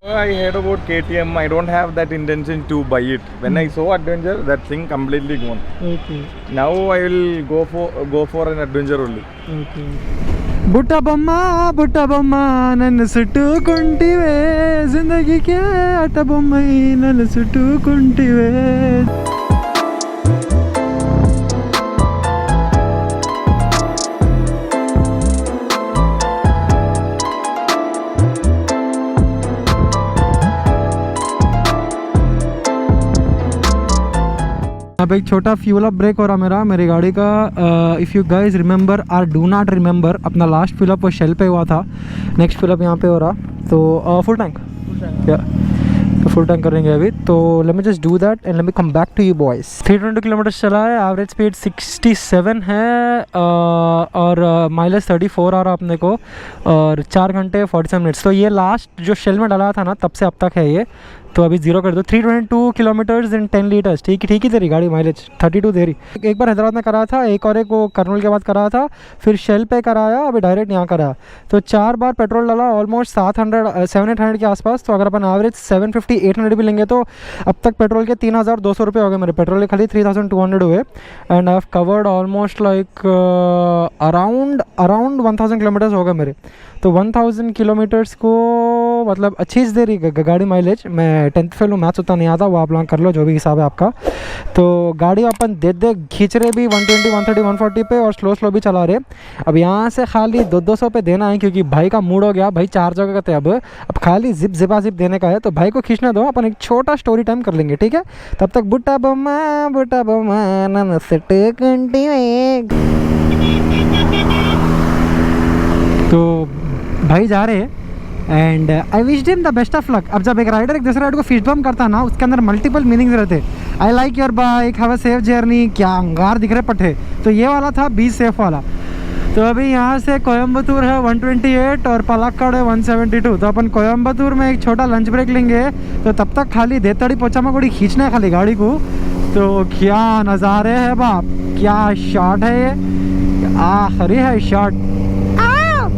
I heard about KTM. I don't have that intention to buy it. When I saw adventure, that thing completely gone. Okay. Now I will go for an adventure only. Okay. ಬುಟ್ಟ ಬೊಮ್ಮ ನನ್ನ ಸುಟ್ಟುಕೊಂಡಿವೆ ಜಿಂದಗಿಗೆ ಆಟ ಬೊಮ್ಮೈ ನನ್ನ ಸುಟ್ಟುಕೊಂಡಿವೆ. अब एक छोटा fuel up break हो रहा मेरी गाड़ी का. इफ़ यू गाइज रिमेंबर और डू नॉट रिमेंबर, अपना लास्ट फिल अप वो शेल पे हुआ था. नेक्स्ट फिल अप यहाँ पे हो रहा. तो फुल टैंक या तो फुल टैंक करेंगे अभी. तो let me just do that and let me come back to you boys. 320 kilometre चला है. एवरेज स्पीड 67 है और माइलेज 34 आ रहा अपने को और 4 घंटे 47 मिनट्स. तो ये लास्ट जो शेल में डाला था ना तब से अब तक है ये. तो अभी जीरो कर दो. 322 किलोमीटर्स इन 10 लीटर्स. ठीक ही दे रही गाड़ी. माइलेज 32 दे रही. एक बार हैदराबाद में कराया था, एक वो कर्नूल के बाद कराया था, फिर शेल पे कराया, अभी डायरेक्ट यहाँ कराया. तो 4 बार पेट्रोल डाला. ऑलमोस्ट 700 के आसपास. तो अगर अपन एवरेज 750-800 भी लेंगे तो अब तक पेट्रोल के 3,200 रुपये हो गए मेरे. पेट्रोल के खाली 3,200 हुए. And I have covered almost like around 1,000 kilometres हो गए मेरे. तो 1,000 किलोमीटर्स को मतलब अच्छी दे रही गाड़ी माइलेज. मैं 10th फेल हूँ, मैथ्स उतना नहीं आता, वो आप लोग कर लो जो भी हिसाब है आपका. तो गाड़ी अपन दे खींच रहे भी 120, 130, 140 पे और स्लो भी चला रहे. अब यहाँ से खाली 200 पे देना है क्योंकि भाई का मूड हो गया. भाई 4 जगह का थे अब खाली जिप देने का है. तो भाई को खींचना दो, अपन एक छोटा स्टोरी टाइम कर लेंगे. ठीक है, तब तक बुट्टा बम्मा ना सेट कंटिन्यू. तो भाई जा रहे हैं and I wish him the best of luck. अब जब एक राइडर एक दूसरे राइडर को फिश बम्प करता है ना, उसके अंदर मल्टीपल मीनिंग्स रहते. I like your bike, have a safe journey. क्या अंगार दिख रहे पट्टे. तो ये वाला था 20 सेफ वाला. तो अभी यहाँ से कोयम्बतूर है 128 और पलक्कड़ है 172. तो अपन कोयम्बतूर में एक छोटा लंच ब्रेक लेंगे. तो तब तक खाली देतड़ी पोचामाकोड़ी खींचना है खाली गाड़ी को. तो क्या नज़ारे है बाप, क्या शॉट है ये, आखिरी है शॉट.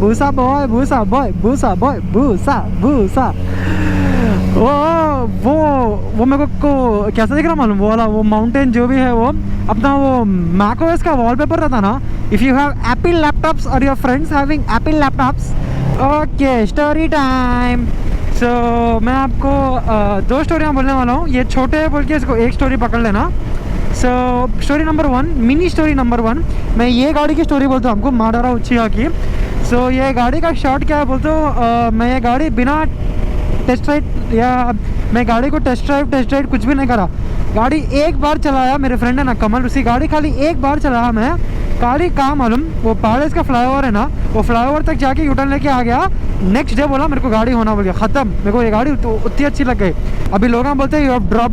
भूसा बॉय भूसा बॉय भूसा बॉय भूसा भूसा. वो मेरे को कैसा दिख रहा मालूम, वो वाला वो माउंटेन जो भी है वो अपना वो मैकओएस का वॉलपेपर रहता ना. If you have Apple laptops or your friends having Apple laptops. Okay, story time. So मैं आपको 2 स्टोरियाँ बोलने वाला हूँ. ये छोटे है बोल के इसको एक स्टोरी पकड़ लेना. So story number 1, mini story number 1. मैं ये गाड़ी की स्टोरी बोलता हूँ आपको, माडारा उच्चिया की. सो ये गाड़ी का शॉट क्या है बोलते हो, मैं ये गाड़ी बिना टेस्ट राइड या मैं गाड़ी को टेस्ट ड्राइव कुछ भी नहीं करा. गाड़ी एक बार चलाया, मेरे फ्रेंड है ना कमल, उसी गाड़ी खाली एक बार चलाया मैं. गाड़ी कहाँ मालूम, वो पहाड़ का फ्लाईओवर है ना, वो फ्लाईओवर तक जाके यूटर्न लेके आ गया. नेक्स्ट डे बोला मेरे को गाड़ी होना बोल गया. ख़त्म. मेरे को ये गाड़ी उतनी अच्छी लग गई. अभी लोग बोलते हैं you have drop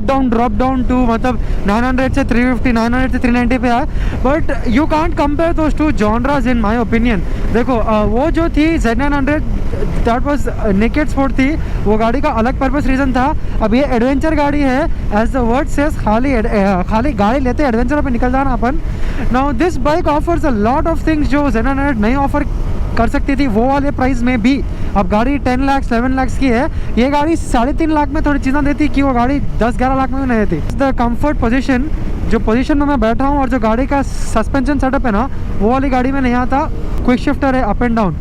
down to मतलब 900 से 350, 900 से 390 पे आए. But you can't compare those to जॉनराज इन माई ओपिनियन. देखो वो जो थी Z900 that was naked sport थी. वो गाड़ी का अलग पर्पस रीज़न था. अब ये एडवेंचर गाड़ी है एज द वर्ड सेज. खाली गाड़ी लेते एडवेंचर पे निकल जाना अपन. Now this bike offers a lot of things जो Z900 नहीं ऑफर कर सकती थी वो वाले प्राइस में भी. अब गाड़ी 10 लाख 7 लाख की है, ये गाड़ी 3.5 लाख में थोड़ी चीज़ें देती कि वो गाड़ी 10-11 लाख में भी नहीं देती. द कंफर्ट पोजीशन, जो पोजीशन में मैं बैठा हूँ और जो गाड़ी का सस्पेंशन सेटअप है ना, वो वाली गाड़ी में नहीं आता. क्विक शिफ्टर है अप एंड डाउन.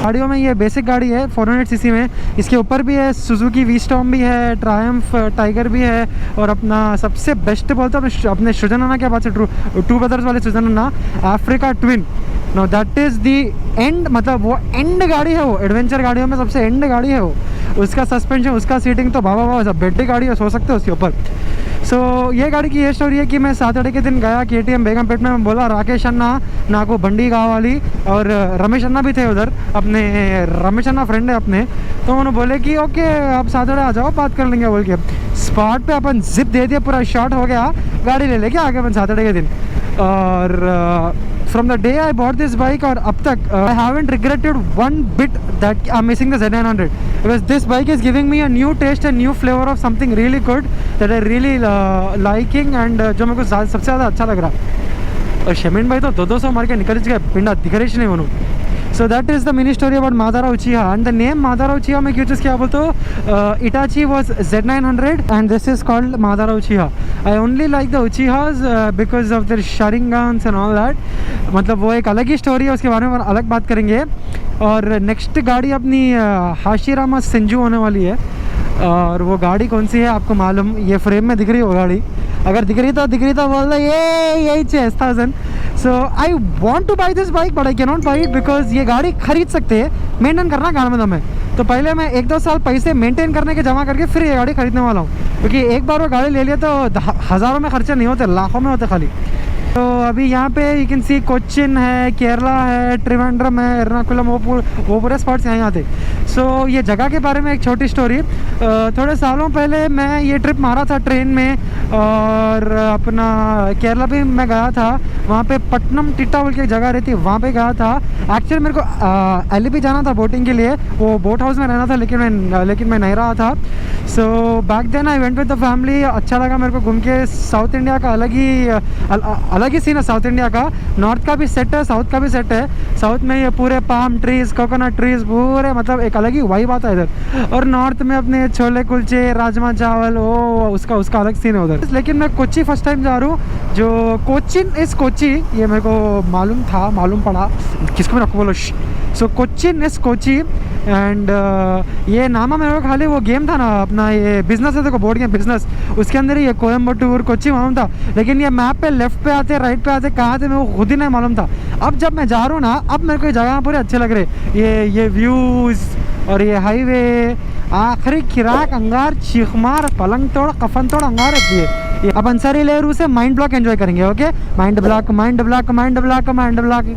गाड़ियों में ये बेसिक गाड़ी है 400 सीसी में. इसके ऊपर भी है सुजुकी वी-स्टॉर्म भी है, ट्रायम्फ टाइगर भी है और अपना सबसे बेस्ट बोलते हैं अपने सुजनाना के पास टू ब्रदर्स वाले सुजनाना Africa twin. No that is the end, मतलब वो एंड गाड़ी है. वो एडवेंचर गाड़ियों में सबसे एंड गाड़ी है वो. उसका सस्पेंशन, उसका सीटिंग तो बाबा सब बेटी गाड़ी है, सो सकते हो उसके ऊपर. सो ये गाड़ी की ये स्टोरी है कि मैं सैटरडे के दिन गया KTM बेगमपेट में. मैं बोला राकेश अन्ना ना को बंडी गाँव वाली और रमेश अन्ना भी थे उधर, अपने रमेश अन्ना फ्रेंड है अपने. तो उन्होंने बोले कि ओके आप सैटरडे आ जाओ बात कर लेंगे बोल के. स्पॉट पे अपन जिप दे दिया, पूरा शॉट हो गया, गाड़ी ले लेके आ गए अपन सैटरडे के दिन. और from the day I bought this bike और अब तक I haven't regretted one bit that I'm missing the Z900 because this bike is giving me a new taste and new flavor of something really good that I really liking and जो मेरे को सबसे ज़्यादा अच्छा लग रहा. और शमीन भाई तो 200 मार के निकल गए पिंडा दिखरे नहीं Manu So that is the mini story about Madara Uchiha, and the name Madara Uchiha मैं क्यों चीज़ क्या बोलते हो, Itachi was Z900 and this is called Madara Uchiha. I only like the Uchihas because of their Sharingans and all that. मतलब वो एक अलग ही story है, उसके बारे में अलग बात करेंगे. और नेक्स्ट गाड़ी अपनी हाशिरामा सेंजू होने वाली है, और वो गाड़ी कौन सी है आपको मालूम, ये फ्रेम में दिख रही है वो गाड़ी, अगर दिख रही तो बोल दो ये यही S1000. So I want two by this bike but I can not by it because ये गाड़ी खरीद सकते हैं, मेंटेन करना गाड़ में दम है. तो पहले मैं 1-2 साल पैसे मेंटेन करने के जमा करके फिर ये गाड़ी खरीदने वाला हूँ, क्योंकि एक बार वो गाड़ी ले लिया तो हज़ारों में खर्चे नहीं होते, लाखों में होते खाली. तो अभी यहाँ पे यू कैन सी कोचिन है, केरला है, त्रिवेंद्रम है, एर्नाकुलम, वो पूरे स्पॉट्स यहाँ आते. सो ये जगह के बारे में एक छोटी स्टोरी. थोड़े सालों पहले मैं ये ट्रिप मारा था ट्रेन में, और अपना केरला भी मैं गया था. वहाँ पे पट्टनम टिट्टा बोल के एक जगह रहती है, वहाँ पे गया था. एक्चुअली मेरे को एलिपी जाना था बोटिंग के लिए, वो बोट हाउस में रहना था, लेकिन मैं नहीं रहा था. So back then I went with the family. अच्छा लगा मेरे को घूम के. साउथ इंडिया का अलग ही सीन है साउथ इंडिया का. नॉर्थ का भी सेट है, साउथ का भी सेट है. साउथ में ये पूरे पाम ट्रीज, कोकोनट ट्रीज, पूरे मतलब एक अलग ही वाइब आता है इधर. और नॉर्थ में अपने छोले कुलचे, राजमा चावल, वो उसका अलग सीन है उधर. लेकिन मैं कोच्चि फर्स्ट टाइम जा रहा हूँ. जो कोचिन इस कोच्चि, ये मेरे को मालूम पड़ा, किसको मैं रखो बोलो. सो कोचिन इस कोच्चि एंड ये नामा मेरे को खाली वो गेम था ना अपना, ये बिजनेस है देखो, बोर्ड गेम बिजनेस, उसके अंदर ही ये कोयम्बटूर कोच्चि मालूम था. लेकिन ये मैप पे लेफ्ट पे आते राइट पे आते कहाँ थे मेरे को खुद ही नहीं मालूम था. अब जब मैं जा रहा हूँ ना, अब मेरे को ये जगह पूरे अच्छे लग रहे. ये व्यूज़ और ये हाईवे, आखिरी खिराक अंगार चीखमार पलंग तोड़ कफन तोड़ अंगार रहती है. अब अंसारी लेहरू से माइंड ब्लॉक एंजॉय करेंगे. Okay, mind block mind block mind block mind block.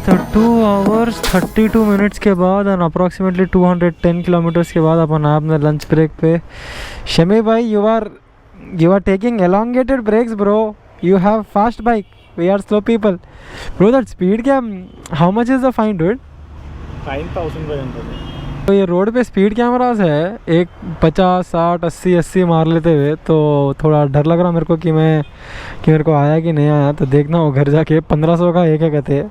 तो 2 hours 32 minutes के बाद एंड अप्रॉक्सीमेटली 210 किलोमीटर्स के बाद अपन आपने लंच ब्रेक पे. शमी भाई, you are taking elongated breaks bro. You have fast bike, we are slow people bro. That speed क्या, how much is the fine dude? 9,500. तो ये रोड पे स्पीड कैमरास है, एक 50 60 80 मार लेते हुए, तो थोड़ा डर लग रहा मेरे को कि मेरे को आया कि नहीं आया. तो देखना हो घर जाके 1500 का एक है कहते,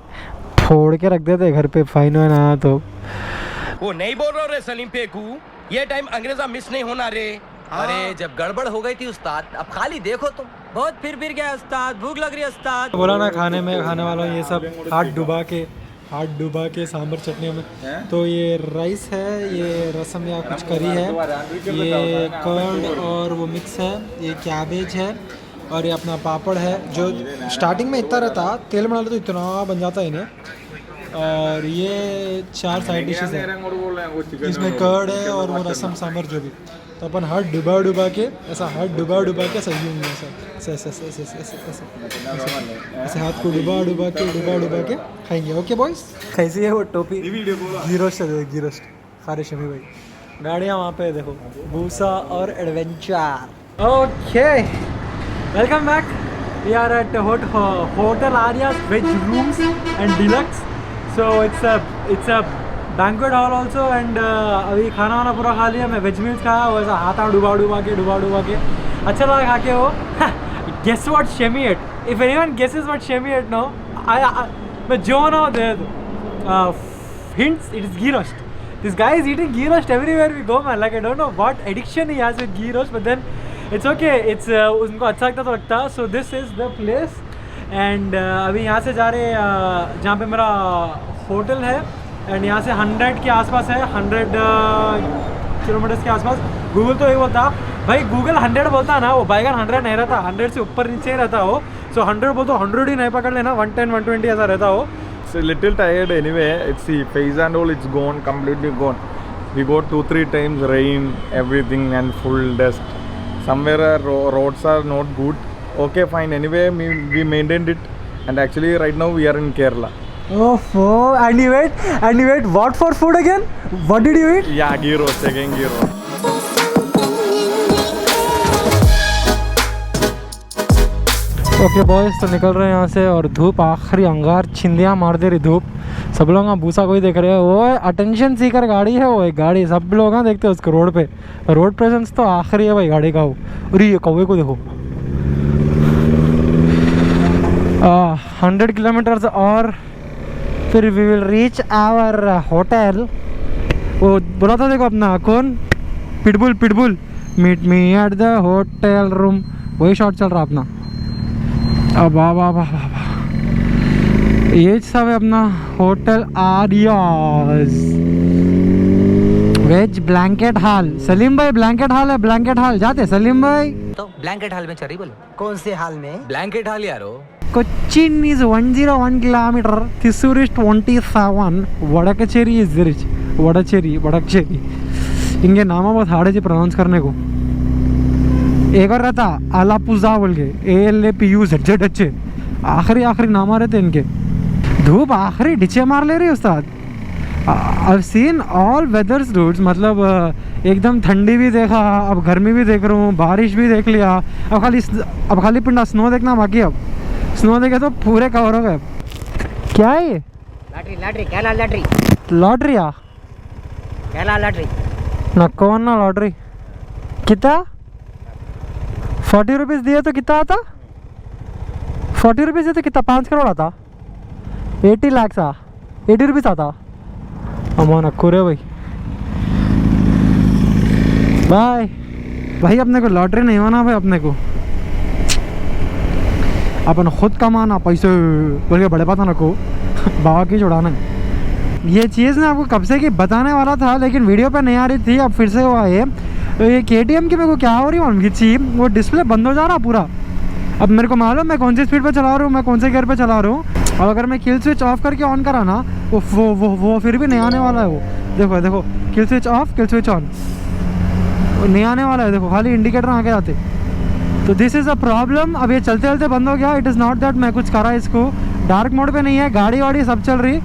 फोड़ के रख देते घर पे, फाइन वाइन आया तो. वो नहीं बोल रहा रे सलीम पेकू, ये टाइम अंग्रेजा मिस नहीं होना रे. अरे जब गड़बड़ हो गई थी उस्ताद, अब खाली देखो तुम. बहुत फिर गया उस्ताद, भूख लग रही है उस्ताद. बोला ना खाने वाला ये सब हाथ डुबा के सांभर चटनी में. तो ये राइस है, ये रसम या कुछ करी है, ये कर्ड और वो मिक्स है, ये कैबेज है, और ये अपना पापड़ है जो स्टार्टिंग में इतना रहता, तेल में डाले तो इतना बन जाता है इन्हें. और ये 4 साइड डिशेस है, इसमें कर्ड है और वो रसम सांभर जो भी. तो अपन हाथ डुबा के ऐसा सही होंगे, ऐसे हाथ को डुबा के खाएंगे. ओके बॉयज, कैसी है वो टोपी? गिरोस्ट खारे शमी भाई. गाड़ियाँ वहाँ पे देखो, भूसा और adventure. Okay, welcome back. We are at hotel Aryas veg rooms and deluxe. So it's a banquet hall also. And अभी खाना वाना पूरा खा लिया. मैं वेज मील्स खाया, वैसा हाथ डुबा के अच्छा लगा खा के. वो guess what Shami ate, if anyone guesses what Shami ate no, मैं जो ना दे दो hints, it is ghee roast. This guy is eating ghee roast everywhere we go man. Like I don't know what addiction he has with ghee roast, but then it's okay. It's उनको अच्छा लगता तो लगता. So this is the place. And अभी यहाँ से जा रहे जहाँ पे मेरा होटल है, एंड यहाँ से 100 के आसपास है, 100 किलोमीटर्स के आसपास. गूगल तो यही बोलता भाई, गूगल 100 बोलता ना, वो बाइगन 100 नहीं रहता, 100 से ऊपर नीचे ही रहता हो. सो 100 बोलते 100 ही नहीं पकड़ लेना, 110 120 ऐसा रहता हो. It's a little tired anyway. It's the phase and all, it's gone, completely gone. We got 2-3 times rain, everything, and full dust. Somewhere roads are not good. Okay, fine. Anyway, we maintained it. And actually right now we are in Kerala. Oh, and you ate what for food again? What did you eat? Yeah, ghee roast, again ghee roast. Okay boys, तो निकल रहे हैं यहाँ से और धूप आखिरी अंगार छिंदियाँ मार दे रही धूप। सब लोग यहाँ भूसा कोई देख रहे हैं, वो अटेंशन सीकर गाड़ी है, वो एक गाड़ी सब लोग यहाँ देखते हैं उसको रोड पे। रोड प्रेजेंस तो आखिरी है भाई गाड़ी का। वो अरे ये कौवे को देखो। 100 किलोमीटर्स और फिर we will reach our hotel. वो बोला था देखो अपना कौन, Pitbull meet me at the hotel room, वही शॉट चल रहा अपना। अब वाह ये सब है अपना hotel Aryas veg blanket hall. Salim भाई ब्लैंकेट हॉल है, ब्लैंकेट हॉल जाते सलीम भाई। तो ब्लैंकेट हॉल में चल रही बोलो। कौन से हाल में? ब्लैंकेट हॉल यारो। Cochin is 101 kilometer, Thrissur is 27, Vadakacheri is rich. Vadakacheri इनके नाम बहुत हार्ड है जी प्रोनाउंस करने को। एक और रहता आलापुजा बोल के, ALAPUZZH, आखिरी नाम आ रहे थे इनके। धूप आखिरी डिचे मार ले रही उस्ताद। I've seen all weathers dudes, मतलब एकदम ठंडी भी देखा, अब गर्मी भी देख रहा हूँ, बारिश भी देख लिया, अब खाली पिंडा स्नो देखना बाकी। अब स्नो देखे तो पूरे कवर हो गए। क्या है ये? Lottery Kerala lottery. लॉटरी आ केरला लॉटरी नक्को ना लॉटरी। कितना 40 रुपीज़ दिए तो कितना आता? 40 रुपीज़ दिए तो कितना 5 करोड़ आता? 80 लाख आ 80 रुपीज़ आता। अमो नक्को रे भाई। बाय भाई, अपने को लॉटरी नहीं होना भाई, अपने को अपन खुद कमाना पैसे बोल के बड़े पता ना को बाबा की जुड़ाना है। ये चीज़ ना आपको कब से कि बताने वाला था लेकिन वीडियो पे नहीं आ रही थी, अब फिर से हुआ है। तो ये KTM की मेरे को क्या हो रही है खिंची, वो डिस्प्ले बंद हो जा रहा पूरा। अब मेरे को मालूम मैं कौन सी स्पीड पे चला रहा हूँ, मैं कौन से गियर पे चला रहा हूँ। और अगर मैं किल स्विच ऑफ करके ऑन करा ना वो फिर भी नहीं आने वाला है। वो देखो kill switch off kill switch on, वो नहीं आने वाला है। देखो खाली इंडिकेटर आगे आते। तो दिस इज़ अ प्रॉब्लम। अब ये चलते चलते बंद हो गया। इट इज़ नॉट दैट मैं कुछ करा इसको, डार्क मोड पे नहीं है, गाड़ी वाड़ी सब चल रही,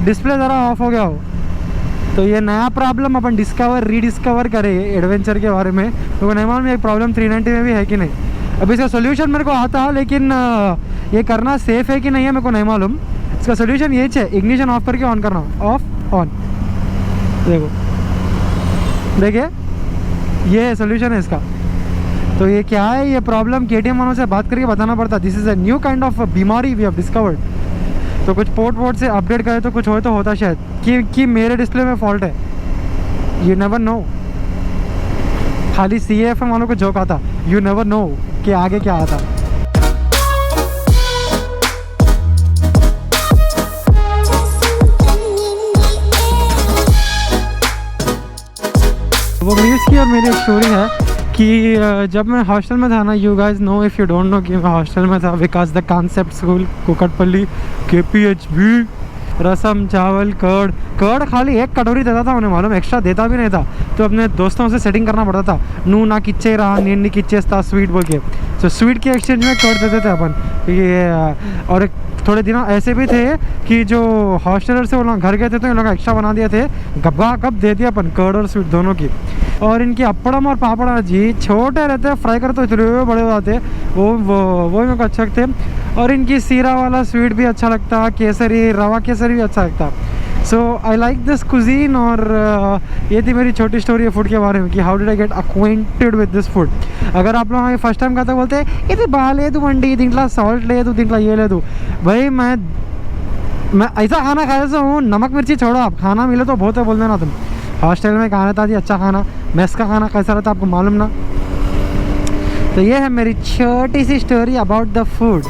डिस्प्ले ज़रा ऑफ हो गया हो। तो ये नया प्रॉब्लम अपन रीडिस्कवर करें एडवेंचर के बारे में। तो नहीं मालूम ये प्रॉब्लम 390 में भी है कि नहीं। अब इसका सोल्यूशन मेरे को आता है लेकिन ये करना सेफ़ है कि नहीं है मेरे को नहीं मालूम। इसका सोल्यूशन ये है, इग्निशन ऑफ करके ऑन करना, ऑफ ऑन। देखिए ये सोल्यूशन है इसका। तो ये क्या है, ये प्रॉब्लम KTM वालों से बात करके बताना पड़ता। This is a new kind of बीमारी वी हैव डिस्कवर्ड। तो कुछ पोर्ट से अपडेट करे तो कुछ हो तो होता शायद कि मेरे डिस्प्ले में फॉल्ट है। You never know. खाली CAFM वालों को जोक आता, यू नेवर नो कि आगे क्या आता। वो मील्स की और मेरी एक स्टोरी है कि जब मैं हॉस्टल में था ना, you guys know if you don't know कि मैं हॉस्टल में था Vikas the concept school Kukatpally KPHB। Rasam चावल कर्ड खाली एक कटोरी देता था, उन्हें मालूम एक्स्ट्रा देता भी नहीं था। तो अपने दोस्तों से सेटिंग करना पड़ता था, नू ना किच्चे रहा नी किच्चेस्ता स्वीट बोल के। तो स्वीट के एक्सचेंज में कर्ड देते थे अपन ये। और थोड़े दिन ऐसे भी थे कि जो हॉस्टलर से वो लोग घर गए थे तो इन लोग एक्स्ट्रा बना दिए थे, गब्बा कब दे दिया अपन कर्ड और स्वीट दोनों की। और इनकी अप्पड़म और पापड़ा जी छोटे रहते, फ्राई करते तो इतने बड़े हो जाते, वो मेरे को अच्छे लगते। और इनकी सीरा वाला स्वीट भी अच्छा लगता, केसरी रवा केसरी भी अच्छा लगता। सो आई लाइक दिस कुजीन। और ये थी मेरी छोटी स्टोरी है फूड के बारे में कि how did I get acquainted with this food. अगर आप लोग फर्स्ट टाइम खाता बोलते हैं ये बाल ले दू मंडी दिंटला सॉल्ट ले दू दिंटला ये ले दू, भाई मैं ऐसा खाना खाया से हूँ, नमक मिर्ची छोड़ो, आप खाना मिले तो बहुत है बोल देना तुम। हॉस्टल में खाना था जी अच्छा खाना, मेस का खाना कैसा रहता आपको मालूम ना। तो ये है मेरी छोटी सी स्टोरी अबाउट द फूड।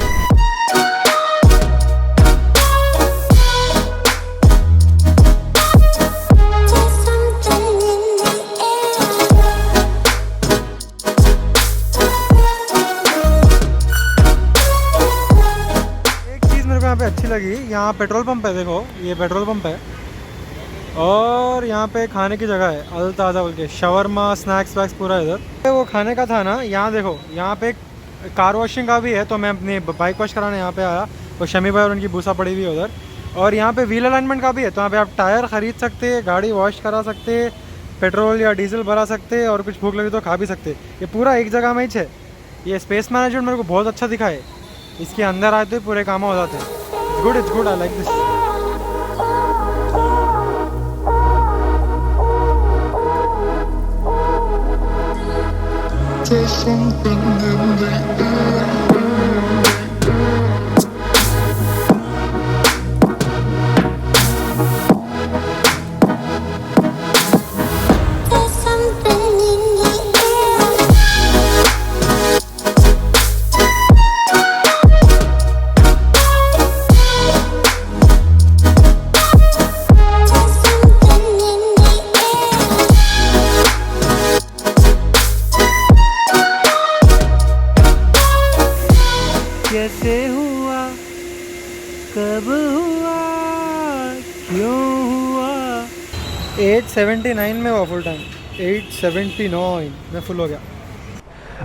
पे अच्छी लगी, यहाँ पेट्रोल पंप है, देखो ये पेट्रोल पंप है और यहाँ पे खाने की जगह है अल ताज़ा बोल के, शवरमा स्नैक्स वैक्स पूरा इधर। वो खाने का था ना, यहाँ देखो यहाँ पे कार वॉशिंग का भी है। तो मैं अपनी बाइक वॉश कराने यहाँ पे आया वो शमी भाई और उनकी भूसा पड़ी हुई है उधर। और यहाँ पे व्हील अलाइनमेंट का भी है, तो यहाँ पे आप टायर ख़रीद सकते हैं, गाड़ी वॉश करा सकते हैं, पेट्रोल या डीजल भरा सकते हैं और कुछ भूख लगी तो खा भी सकते हैं। ये पूरा एक जगह में ही है। ये स्पेस मैनेजमेंट मेरे को बहुत अच्छा दिखा है। इसके अंदर आए तो पूरे काम हो जाते हैं। It's good, I like this. There's something in the air. There's something in the air. There's something in the air. कैसे हुआ, कब हुआ, क्यों हुआ। 8:79 में हुआ फुल टाइम, 8:79 में फुल हो गया।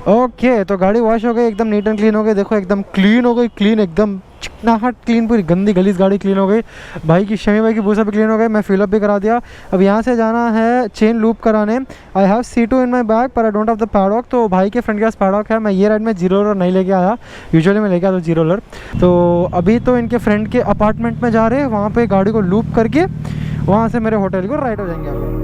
ओके तो गाड़ी वॉश हो गई, एकदम नीट एंड क्लीन हो गई। देखो एकदम क्लीन हो गई, क्लीन एकदम चिकनाहट क्लीन, पूरी गंदी गलीज गाड़ी क्लीन हो गई। भाई की शमी भाई की भूसा भी क्लीन हो गई। मैं फिलअप भी करा दिया। अब यहाँ से जाना है चेन लूप कराने। I have C2 in my bag पर I don't have the paddock. तो भाई के फ्रेंड के पास पैडॉक है। मैं ये राइड में जीरो रोलर नहीं लेके आया, यूजुअली मैं लेके आता हूँ जीरो रोलर। तो अभी तो इनके फ्रेंड के अपार्टमेंट में जा रहे हैं, वहाँ पर गाड़ी को लूप करके वहाँ से मेरे होटल को राइड हो जाएंगे आप लोग।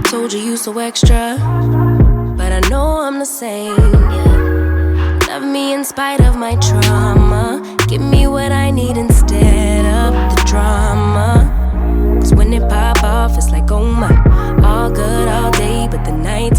Told you you so extra, but I know I'm the same. Yeah. Love me in spite of my trauma. Give me what I need instead of the drama. 'Cause when it pop off, it's like oh my, all good all day, but the night